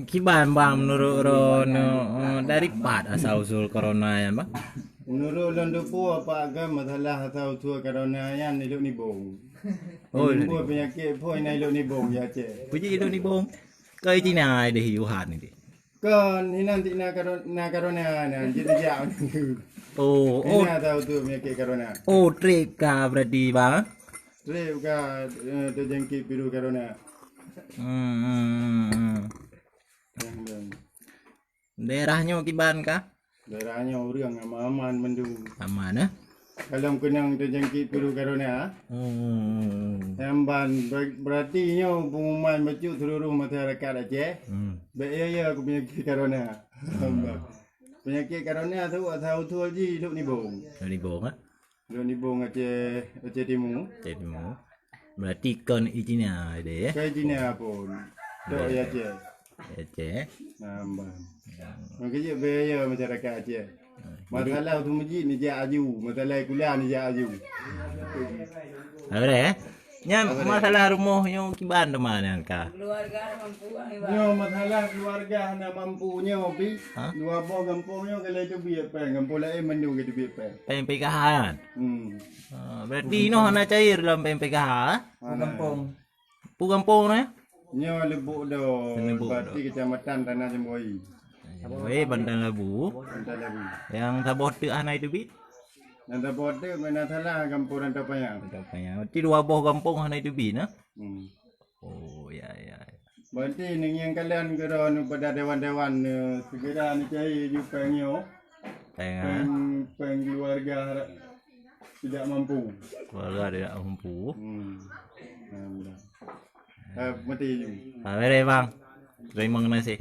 Kiban bang menurut Ron dari part asal usul corona ya bang? Menurut Londopo apa agama masalah asal usul corona yang hidup ni bong. Oh, Buat penyakit pun yang hidup ni bong ya cik. puji itu nih bong. Kau Cina ada hiuhan ini. Kan ini nanti nak corona nanti dia Oh, ini asal usul penyakit corona. oh, trik kah berarti bang? Trip ka terjangkit virus corona. Daerahnya kiban kah? Daerahnya orang aman mendung. Aman ya? Kalau kena terjangkit virus corona, Amban berarti nyo pengumuman baju seluruh masyarakat Aceh. Bahaya aku penyakit corona. Penyakit corona tu asal usul ji hidup ni bong. Dari bong ah? Hidup ni bong Aceh Timur. Jadi mau. Berarti kon Cina ada ya? Kai Cina pun. Dok ya Aceh. Aceh. Amban. Makanya bahaya masyarakat Aceh. Masalah tu masjid ni je aju, masalah kuliah ni je aju. Ada ya? Nya masalah rumahnya kiban teman kah? Nyo masalah keluarga nak mampu nyo bi. Dua boh kampungnya kalau itu biar peng, kampung lain mendu ke biar peng. PMPKH kan? Berarti no hana cair dalam PMPKH? Kampung. Pugampung ya? Nyo lebuk do. Berarti kecamatan Tanah Semboi. Bandar Labu. Tanah Labu. Yang taboh tu hana itu bi? Nanti bodoh mana salah kampung Rantau Payang. Berarti dua boh kampung hana itu bi na? Oh ya. Berarti ni yang kalian geron pada dewan-dewan segera ni cari jupengnya. Peng keluarga tidak mampu. Keluarga tidak mampu. Mati. Bang. Terima kasih.